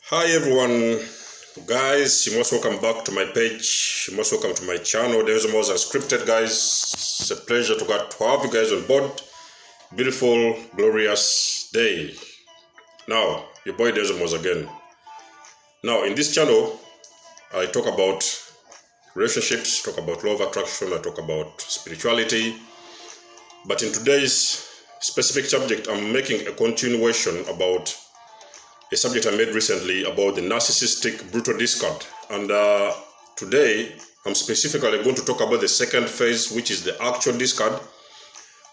Hi everyone, guys, you're most welcome back to my page. You're most welcome to my channel. There's more unscripted, guys. It's a pleasure to have you guys on board. Beautiful, glorious day. Now, your boy Desmos again. Now, in this channel, I talk about relationships, talk about law of attraction, I talk about spirituality. But in today's specific subject, I'm making a continuation about a subject I made recently about the narcissistic brutal discard. And today, I'm specifically going to talk about the second phase, which is the actual discard,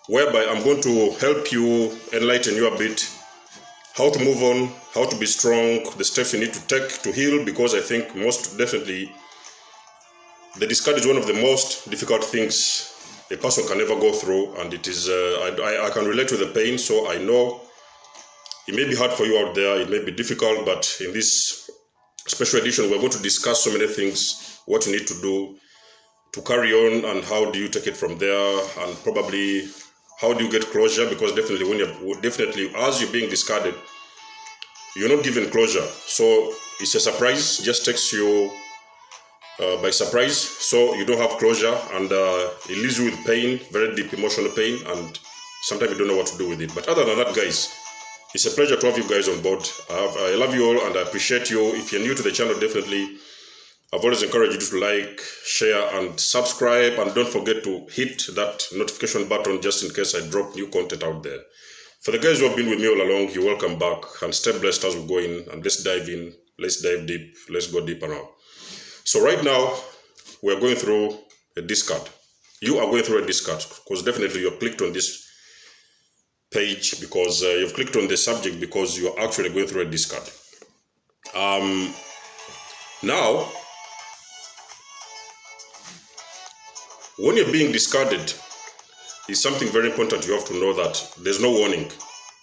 whereby I'm going to help you, enlighten you a bit, how to move on, how to be strong, the steps you need to take to heal, because I think most definitely the discard is one of the most difficult things a person can ever go through, and it is, I can relate to the pain, so I know it may be hard for you out there, it may be difficult, but in this special edition, we're going to discuss so many things, what you need to do to carry on, and how do you take it from there, and probably how do you get closure, because definitely as you're being discarded, you're not given closure. So it's a surprise, it just takes you by surprise, so you don't have closure, and it leaves you with pain, very deep emotional pain, and sometimes you don't know what to do with it. But other than that, guys, it's a pleasure to have you guys on board. I love you all and I appreciate you. If you're new to the channel, definitely, I've always encouraged you to like, share, and subscribe. And don't forget to hit that notification button just in case I drop new content out there. For the guys who have been with me all along, you're welcome back. And stay blessed as we go in. And let's dive in. Let's dive deep. Let's go deeper now. So right now, we're going through a discard. You are going through a discard because definitely you've clicked on this page because you've clicked on the subject because you're actually going through a discard. Now, when you're being discarded, it's something very important. You have to know that there's no warning.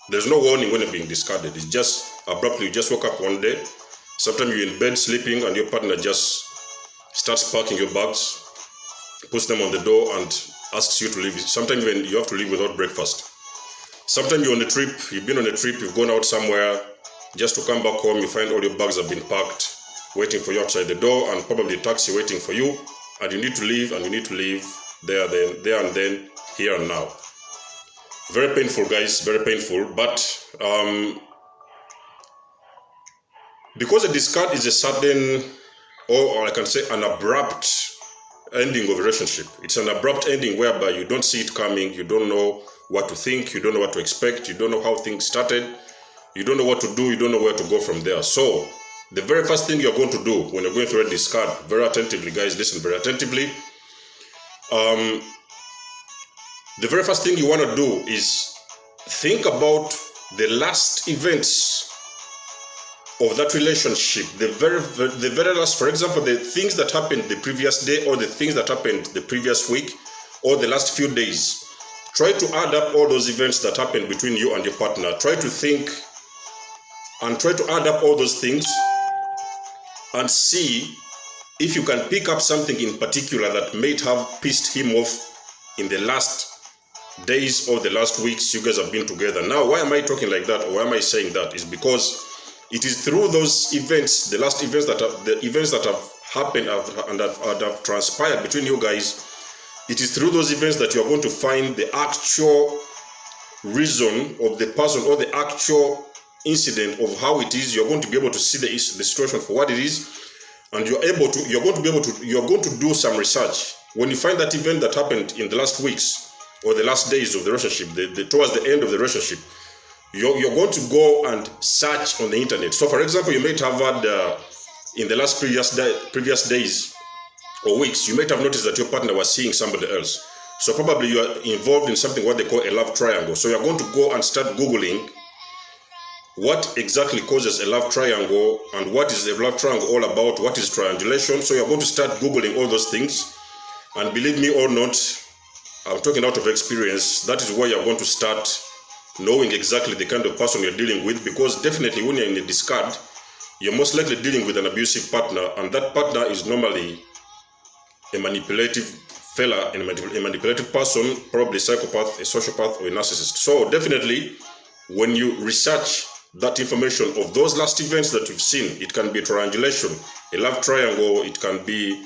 There's no warning when you're being discarded. It's just abruptly, you just woke up one day. Sometimes you're in bed sleeping and your partner just starts packing your bags, puts them on the door and asks you to leave. Sometimes even you have to leave without breakfast. Sometimes you're on a trip, you've been on a trip, you've gone out somewhere, just to come back home, you find all your bags have been packed, waiting for you outside the door, and probably a taxi waiting for you, and you need to leave, and you need to leave there and then, here and now. Very painful, guys, very painful, but because a discard is a sudden, or I can say an abrupt ending of a relationship. It's an abrupt ending whereby you don't see it coming, you don't know what to think, you don't know what to expect, you don't know how things started, you don't know what to do, you don't know where to go from there. So the very first thing you're going to do when you're going through a discard, very attentively, guys, listen very attentively. The very first thing you want to do is think about the last events of that relationship, the very last, for example, the things that happened the previous day, or the things that happened the previous week, or the last few days. Try to add up all those events that happened between you and your partner. Try to think and try to add up all those things and see if you can pick up something in particular that may have pissed him off in the last days or the last weeks you guys have been together. Now, why am I talking like that, or why am I saying that? Is because it is through those events, the last events that have happened and that have transpired between you guys. It is through those events that you are going to find the actual reason of the person, or the actual incident of how it is. You're going to be able to see the situation for what it is, and you're going to do some research. When you find that event that happened in the last weeks or the last days of the relationship, towards the end of the relationship, you're going to go and search on the internet. So for example, you might have had in the last previous days or weeks, you might have noticed that your partner was seeing somebody else. So probably you are involved in something what they call a love triangle. So you're going to go and start Googling what exactly causes a love triangle, and what is the love triangle all about, what is triangulation. So you're going to start Googling all those things, and believe me or not, I'm talking out of experience, that is where you're going to start knowing exactly the kind of person you're dealing with, because definitely when you're in a discard, you're most likely dealing with an abusive partner, and that partner is normally a manipulative fella, a manipulative person, probably a psychopath, a sociopath, or a narcissist. So definitely, when you research that information of those last events that you've seen. It can be a triangulation, a love triangle. It can be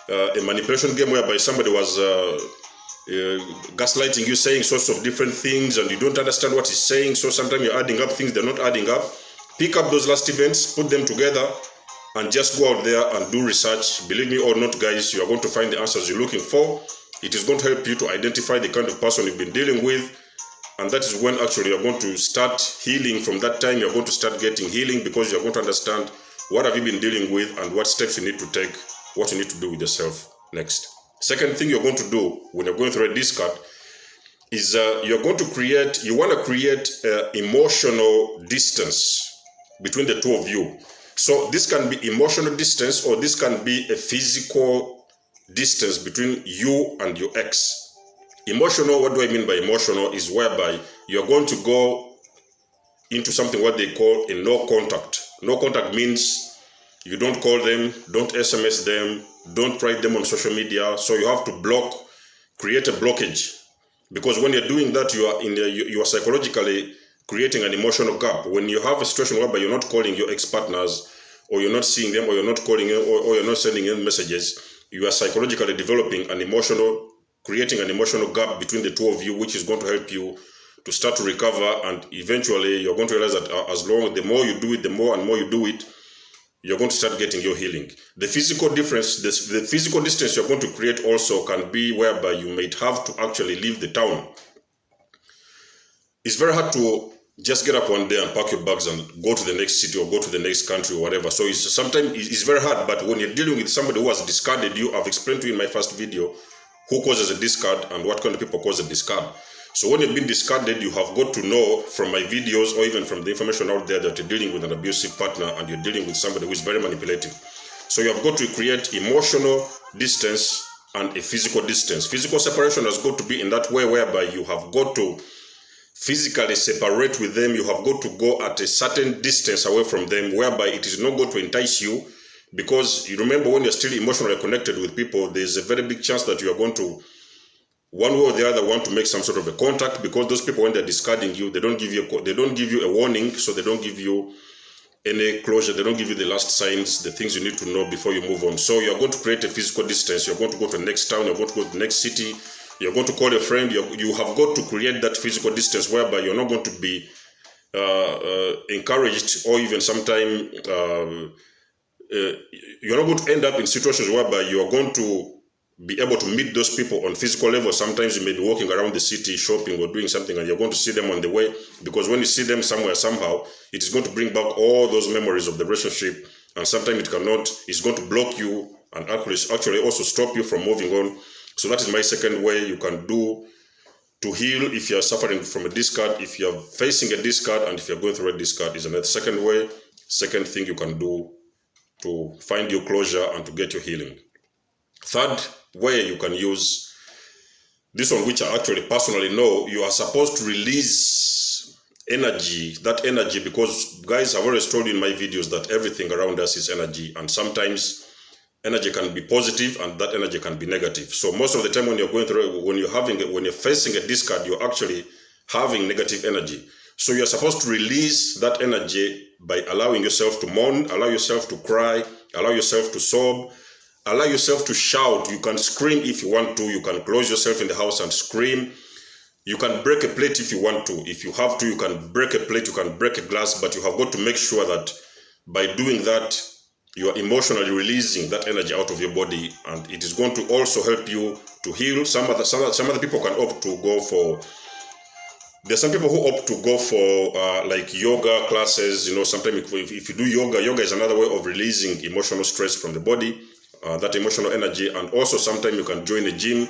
a manipulation game whereby somebody was gaslighting you, saying sorts of different things, and you don't understand what he's saying. So sometimes you're adding up things, they're not adding up. Pick up those last events, put them together, and just go out there and do research. Believe me or not, guys, you are going to find the answers you're looking for. It is going to help you to identify the kind of person you've been dealing with. And that is when actually you're going to start healing. From that time, you're going to start getting healing, because you're going to understand what have you been dealing with and what steps you need to take, what you need to do with yourself next. Second thing you're going to do when you're going through a discard is you want to create emotional distance between the two of you. So this can be emotional distance, or this can be a physical distance between you and your ex. Emotional, what do I mean by emotional, is whereby you're going to go into something what they call a no contact. No contact means you don't call them, don't SMS them, don't write them on social media. So you have to block, create a blockage. Because when you're doing that, you are psychologically creating an emotional gap. When you have a situation whereby you're not calling your ex-partners, or you're not seeing them, or you're not calling them, or you're not sending them messages, you are psychologically developing creating an emotional gap between the two of you, which is going to help you to start to recover. And eventually you're going to realize that the more you do it, the more and more you do it, you're going to start getting your healing. The physical difference, the physical distance you're going to create also can be whereby you might have to actually leave the town. It's very hard to just get up one day and pack your bags and go to the next city or go to the next country or whatever. So sometimes it's very hard. But when you're dealing with somebody who has discarded you, I've explained to you in my first video who causes a discard and what kind of people cause a discard. So when you've been discarded, you have got to know from my videos, or even from the information out there, that you're dealing with an abusive partner and you're dealing with somebody who is very manipulative. So you have got to create emotional distance and a physical distance. Physical separation has got to be in that way whereby you have got to physically separate with them. You have got to go at a certain distance away from them, whereby it is not going to entice you. Because you remember, when you're still emotionally connected with people, there's a very big chance that you are going to, one way or the other, want to make some sort of a contact. Because those people, when they're discarding you, they don't give you a warning, so they don't give you any closure. They don't give you the last signs, the things you need to know before you move on. So you're going to create a physical distance. You're going to go to the next town. You're going to go to the next city. You're going to call a friend. You have got to create that physical distance whereby you're not going to be encouraged, or even sometimes you're not going to end up in situations whereby you're going to be able to meet those people on physical level. Sometimes you may be walking around the city, shopping or doing something, and you're going to see them on the way, because when you see them somewhere, somehow, it is going to bring back all those memories of the relationship, and sometimes it's going to block you and actually also stop you from moving on. So that is my second way you can do to heal if you're suffering from a discard, if you're facing a discard, and if you're going through a discard. Is another second way, second thing you can do to find your closure and to get your healing. Third way you can use, this one which I actually personally know, you are supposed to release that energy, because guys, I've always told you in my videos that everything around us is energy, and sometimes energy can be positive and that energy can be negative. So most of the time when you're facing a discard, you're actually having negative energy. So you're supposed to release that energy by allowing yourself to mourn, allow yourself to cry, allow yourself to sob, allow yourself to shout. You can scream if you want to. You can close yourself in the house and scream. You can break a plate if you want to. If you have to, you can break a plate, you can break a glass, but you have got to make sure that by doing that, you are emotionally releasing that energy out of your body, and it is going to also help you to heal. Some other people can opt to go for, there's some people who opt to go for like yoga classes. Sometimes if you do yoga is another way of releasing emotional stress from the body, that emotional energy. And also sometimes you can join a gym,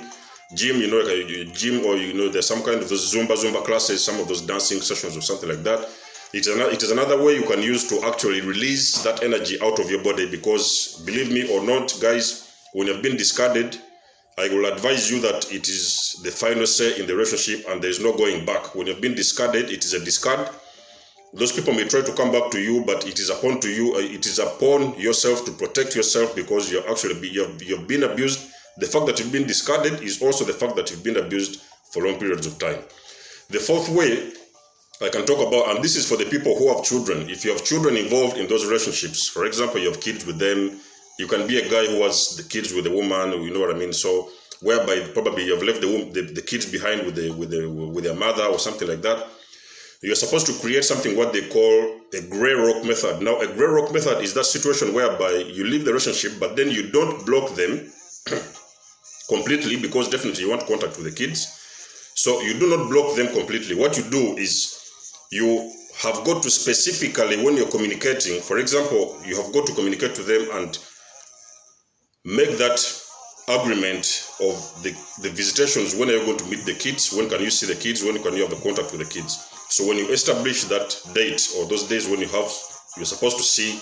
like a gym, or there's some kind of those Zumba classes, some of those dancing sessions or something like that. It is another way you can use to actually release that energy out of your body. Because believe me or not, guys, when you've been discarded, I will advise you that it is the final say in the relationship and there is no going back. When you've been discarded, it is a discard. Those people may try to come back to you, but it is upon yourself to protect yourself, because you've been abused. The fact that you've been discarded is also the fact that you've been abused for long periods of time. The fourth way I can talk about, and this is for the people who have children. If you have children involved in those relationships, for example, you have kids with them, you can be a guy who has the kids with a woman, you know what I mean? So whereby probably you have left the kids behind with their mother or something like that. You're supposed to create something what they call a gray rock method. Now, a gray rock method is that situation whereby you leave the relationship, but then you don't block them completely, because definitely you want contact with the kids. So you do not block them completely. What you do is you have got to specifically, when you're communicating, for example, you have got to communicate to them and make that agreement of the visitations. When are you going to meet the kids? When can you see the kids? When can you have the contact with the kids? So when you establish that date, or those days when you're supposed to see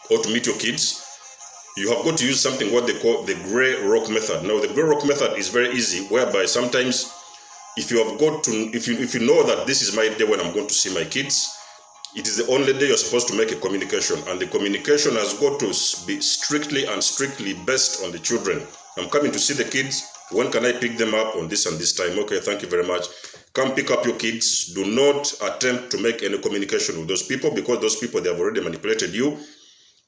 or to meet your kids, you have got to use something what they call the gray rock method. Now, the gray rock method is very easy, whereby sometimes if you have got to, if you know that this is my day when I'm going to see my kids, it is the only day you're supposed to make a communication, and the communication has got to be strictly based on the children. I'm coming to see the kids. When can I pick them up? On this and this time. Okay, thank you very much. Come pick up your kids. Do not attempt to make any communication with those people, because those people, they have already manipulated you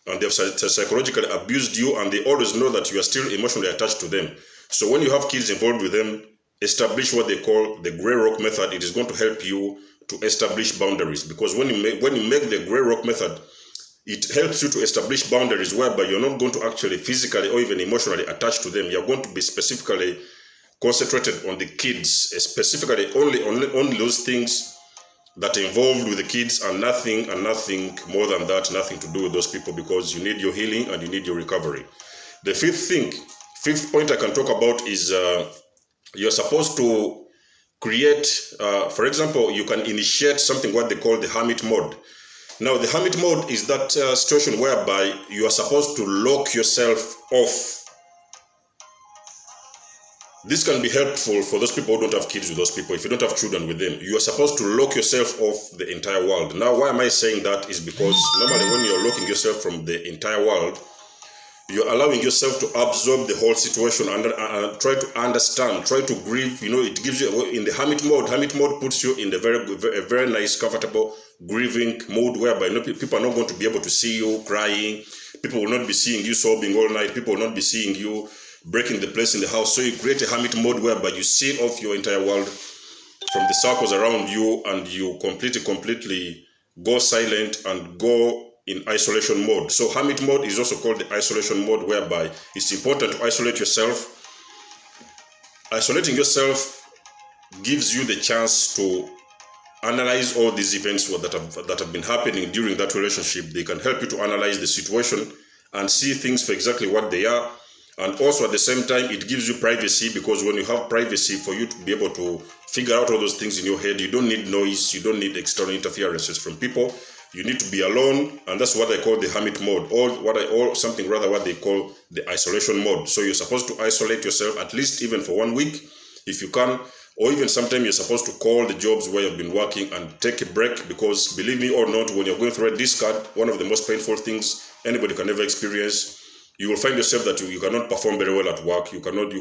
and they have psychologically abused you, and they always know that you are still emotionally attached to them. So when you have kids involved with them, establish what they call the gray rock method. It is going to help you to establish boundaries, because when you make the gray rock method, it helps you to establish boundaries whereby you're not going to actually physically or even emotionally attach to them. You're going to be specifically concentrated on the kids, specifically only those things that are involved with the kids, and nothing more than that, nothing to do with those people, because you need your healing and you need your recovery. The fifth point I can talk about is you're supposed to create, for example, you can initiate something what they call the hermit mode. Now, the hermit mode is that situation whereby you are supposed to lock yourself off. This can be helpful for those people who don't have kids with those people. If you don't have children with them, you are supposed to lock yourself off the entire world. Now, why am I saying that? Is because normally when you're locking yourself from the entire world, you're allowing yourself to absorb the whole situation and try to understand, try to grieve. You know, it gives you, in the hermit mode puts you in the very nice, comfortable, grieving mood, whereby people are not going to be able to see you crying. People will not be seeing you sobbing all night. People will not be seeing you breaking the place in the house. So you create a hermit mode whereby you seal off your entire world from the circles around you, and you completely go silent and go in isolation mode. So hermit mode is also called the isolation mode, whereby it's important to isolate yourself. Isolating yourself gives you the chance to analyze all these events that have been happening during that relationship. They can help you to analyze the situation and see things for exactly what they are. And also at the same time, it gives you privacy, because when you have privacy, for you to be able to figure out all those things in your head, you don't need noise, you don't need external interferences from people. You need to be alone, and that's what I call the hermit mode, or what they call the isolation mode. So you're supposed to isolate yourself at least even for 1 week, if you can, or even sometimes you're supposed to call the jobs where you've been working and take a break, because believe me or not, when you're going through a discard, one of the most painful things anybody can ever experience, you will find yourself that you cannot perform very well at work. You cannot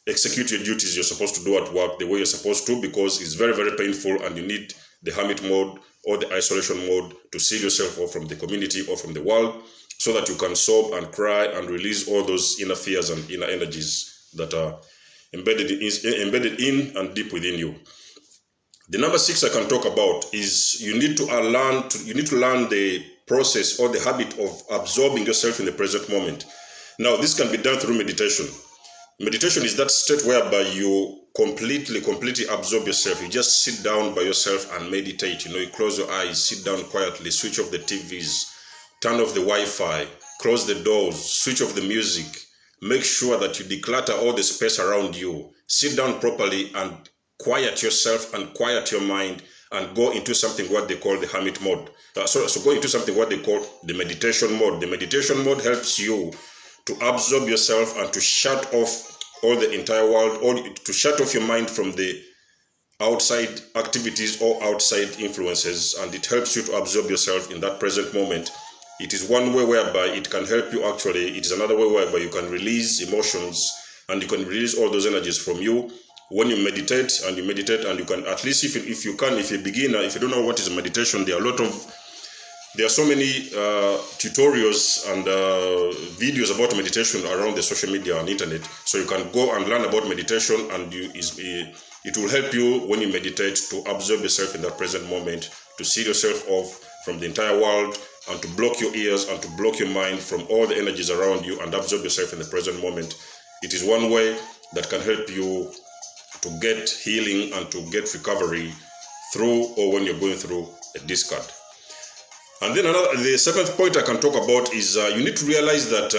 execute your duties you're supposed to do at work the way you're supposed to, because it's very, very painful, and you need the hermit mode or the isolation mode to seal yourself off from the community or from the world, so that you can sob and cry and release all those inner fears and inner energies that are embedded in and deep within you. The number 6 I can talk about is you need to learn the process or the habit of absorbing yourself in the present moment. Now, this can be done through meditation. Meditation is that state whereby you completely absorb yourself. You just sit down by yourself and meditate. You know, you close your eyes, sit down quietly, switch off the TVs, turn off the Wi-Fi, close the doors, switch off the music. Make sure that you declutter all the space around you. Sit down properly and quiet yourself and quiet your mind, and go into something what they call the hermit mode. So go into something what they call the meditation mode. The meditation mode helps you to absorb yourself and to shut off all the entire world, or to shut off your mind from the outside activities or outside influences, and it helps you to absorb yourself in that present moment. It is one way whereby it can help you actually. It is another way whereby you can release emotions, and you can release all those energies from you, when you meditate and you can, at least if you're a beginner, if you don't know what is meditation, there are so many tutorials and videos about meditation around the social media and internet. So you can go and learn about meditation, and it will help you when you meditate to observe yourself in that present moment, to see yourself off from the entire world, and to block your ears and to block your mind from all the energies around you and observe yourself in the present moment. It is one way that can help you to get healing and to get recovery through or when you're going through a discard. And then the second point I can talk about is you need to realize that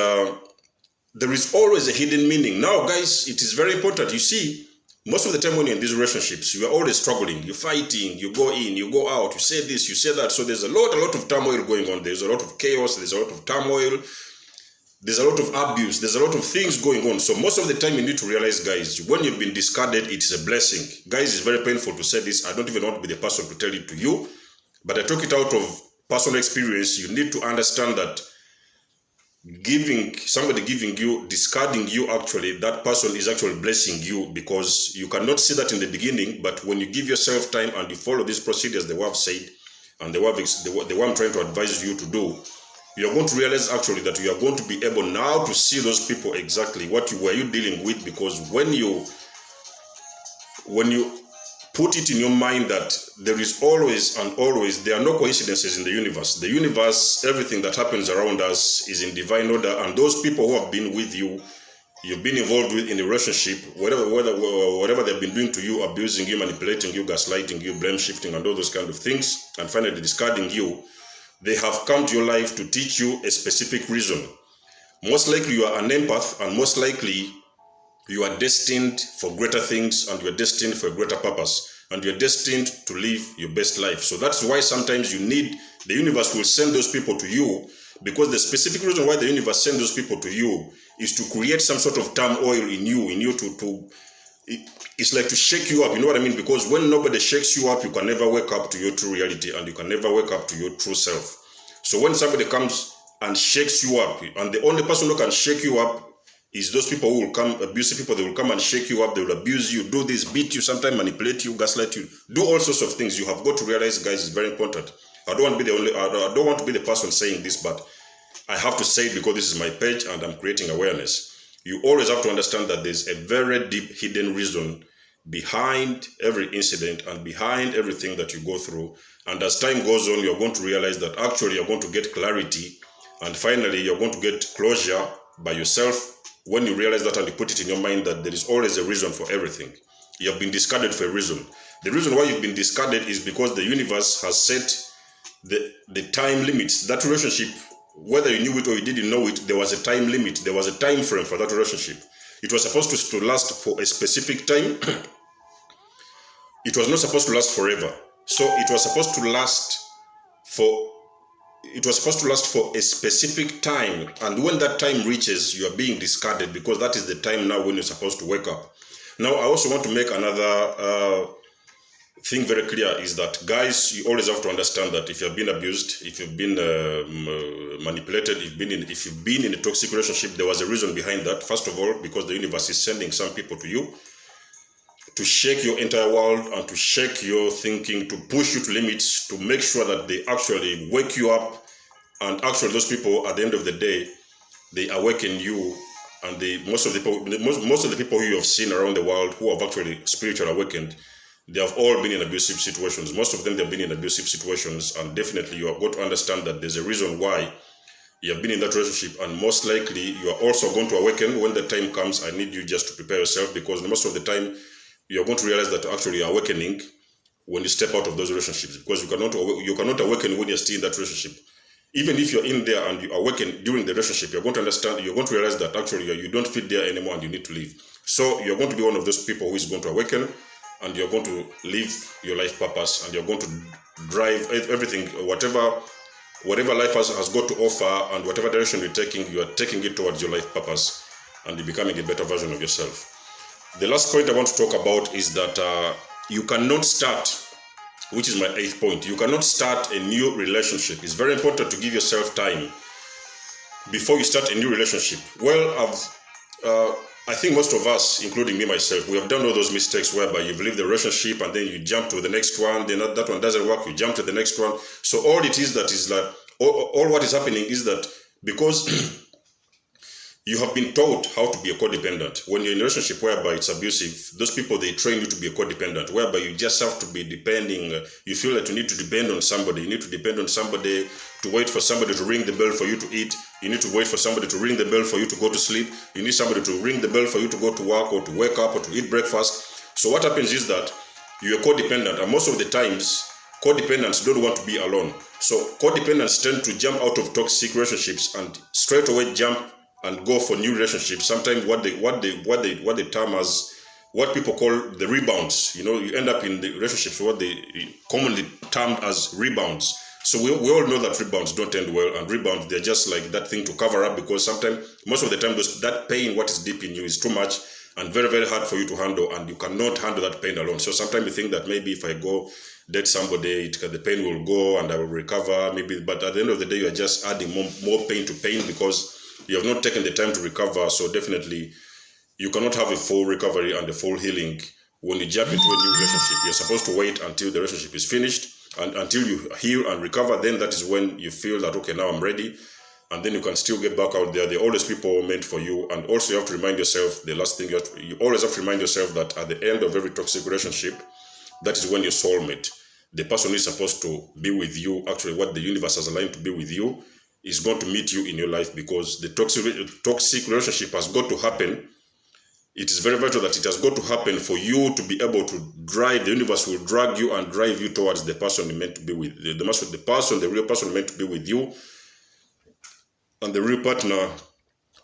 there is always a hidden meaning. Now, guys, it is very important. You see, most of the time when you're in these relationships, you are always struggling. You're fighting, you go in, you go out, you say this, you say that. So there's a lot of turmoil going on. There's a lot of chaos, there's a lot of turmoil, there's a lot of abuse, there's a lot of things going on. So most of the time you need to realize, guys, when you've been discarded, it's a blessing. Guys, it's very painful to say this. I don't even want to be the person to tell it to you, but I took it out of personal experience. You need to understand that somebody giving you, discarding you, actually, that person is actually blessing you, because you cannot see that in the beginning, but when you give yourself time and you follow these procedures the way I've said, and the way I'm trying to advise you to do, you're going to realize actually that you are going to be able now to see those people exactly what you were dealing with, because when you put it in your mind that there is always and always, there are no coincidences in the universe. The universe, everything that happens around us is in divine order, and those people who have been with you, you've been involved with in a relationship, whatever they've been doing to you, abusing you, manipulating you, gaslighting you, blame shifting, and all those kind of things, and finally discarding you, they have come to your life to teach you a specific reason. Most likely you are an empath, and most likely you are destined for greater things, and you are destined for a greater purpose, and you are destined to live your best life. So that's why sometimes the universe will send those people to you, because the specific reason why the universe sends those people to you is to create some sort of turmoil in you it's like to shake you up, you know what I mean? Because when nobody shakes you up, you can never wake up to your true reality, and you can never wake up to your true self. So when somebody comes and shakes you up, and the only person who can shake you up is those people who will come, abusive people, they will come and shake you up, they will abuse you, do this, beat you, sometimes manipulate you, gaslight you, do all sorts of things. You have got to realize, guys, it's very important. I don't want to be the person saying this, but I have to say it because this is my page and I'm creating awareness. You always have to understand that there's a very deep hidden reason behind every incident and behind everything that you go through. And as time goes on, you're going to realize that actually you're going to get clarity, and finally you're going to get closure by yourself when you realize that and you put it in your mind that there is always a reason for everything. You have been discarded for a reason. The reason why you've been discarded is because the universe has set the time limits. That relationship, whether you knew it or you didn't know it, there was a time limit. There was a time frame for that relationship. It was supposed to last for a specific time. It was not supposed to last forever. So it was supposed to last for a specific time, and when that time reaches, you are being discarded, because that is the time now when you're supposed to wake up. Now, I also want to make another thing very clear, is that, guys, you always have to understand that if you've been abused, if you've been manipulated, if you've been in a toxic relationship, there was a reason behind that. First of all, because the universe is sending some people to you to shake your entire world and to shake your thinking, to push you to limits, to make sure that they actually wake you up. And actually those people, at the end of the day, they awaken you. And most of the people who you have seen around the world who have actually spiritually awakened, they have all been in abusive situations. Most of them, they have been in abusive situations, and definitely you have got to understand that there's a reason why you have been in that relationship, and most likely you are also going to awaken when the time comes. I need you just to prepare yourself, because most of the time you are going to realize that actually you're awakening when you step out of those relationships, because you cannot awaken when you're still in that relationship. Even if you're in there and you awaken during the relationship, you're going to realize that actually you don't fit there anymore and you need to leave. So you're going to be one of those people who is going to awaken, and you're going to live your life purpose, and you're going to drive everything, whatever life has got to offer, and whatever direction you're taking, you are taking it towards your life purpose, and you're becoming a better version of yourself. The last point I want to talk about is that you cannot start, which is my 8th point, you cannot start a new relationship. It's very important to give yourself time before you start a new relationship. Well, I think most of us, including me myself, we have done all those mistakes whereby you leave the relationship and then you jump to the next one, then that one doesn't work, you jump to the next one. So all it is that is like, all what is happening is that because you have been taught how to be a codependent. When you're in a relationship whereby it's abusive, those people, they train you to be a codependent, whereby you just have to be depending. You feel that you need to depend on somebody. You need to depend on somebody to wait for somebody to ring the bell for you to eat. You need to wait for somebody to ring the bell for you to go to sleep. You need somebody to ring the bell for you to go to work or to wake up or to eat breakfast. So what happens is that you're codependent, and most of the times, codependents don't want to be alone. So codependents tend to jump out of toxic relationships and straight away jump and go for new relationships. Sometimes what they term as, what people call the rebounds. You know, you end up in the relationships what they commonly termed as rebounds. So we all know that rebounds don't end well, and rebounds, they're just like that thing to cover up, because sometimes, most of the time, that pain, what is deep in you, is too much and very, very hard for you to handle, and you cannot handle that pain alone. So sometimes you think that maybe if I go date somebody, the pain will go and I will recover, maybe. But at the end of the day, you are just adding more pain to pain, because you have not taken the time to recover. So definitely, you cannot have a full recovery and a full healing when you jump into a new relationship. You're supposed to wait until the relationship is finished, and until you heal and recover. Then that is when you feel that, okay, now I'm ready, and then you can still get back out there. There are always people meant for you. And also, you have to remind yourself, the last thing, you always have to remind yourself that at the end of every toxic relationship, that is when your soulmate, the person who is supposed to be with you, actually what the universe has aligned to be with you, is going to meet you in your life. Because the toxic relationship has got to happen. It is very vital that it has got to happen for you to be able to drive. The universe will drag you and drive you towards the person you're meant to be with. The real person meant to be with you, and the real partner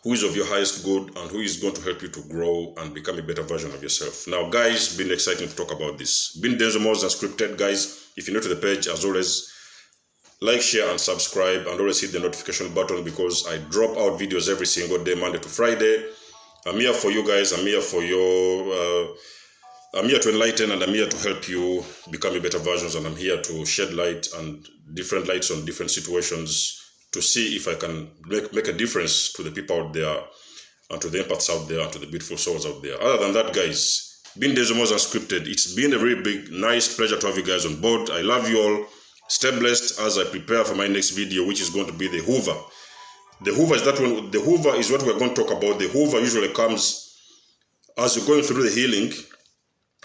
who is of your highest good and who is going to help you to grow and become a better version of yourself. Now, guys, been exciting to talk about this. Been Denzomos Unscripted, guys. If you're new to the page, as always, like, share, and subscribe, and always hit the notification button, because I drop out videos every single day, Monday to Friday. I'm here for you guys. I'm here for your. I'm here to enlighten, and I'm here to help you become better versions, and I'm here to shed light and different lights on different situations to see if I can make a difference to the people out there, and to the empaths out there, and to the beautiful souls out there. Other than that, guys, been Denzomos Unscripted. It's been a very big, nice pleasure to have you guys on board. I love you all. Stay blessed as I prepare for my next video, which is going to be the Hoover. The Hoover is that one. The Hoover is what we're going to talk about. The Hoover usually comes as you're going through the healing.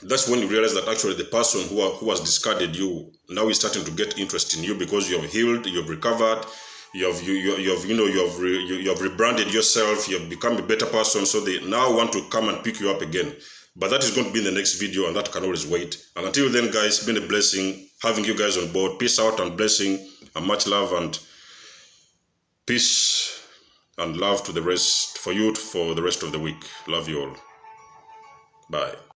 That's when you realize that actually the person who has discarded you now is starting to get interest in you, because you have healed, you have recovered, you have rebranded yourself, you have become a better person. So they now want to come and pick you up again. But that is going to be in the next video, and that can always wait. And until then, guys, it's been a blessing having you guys on board. Peace out and blessing, and much love, and peace and love to the rest, for you for the rest of the week. Love you all. Bye.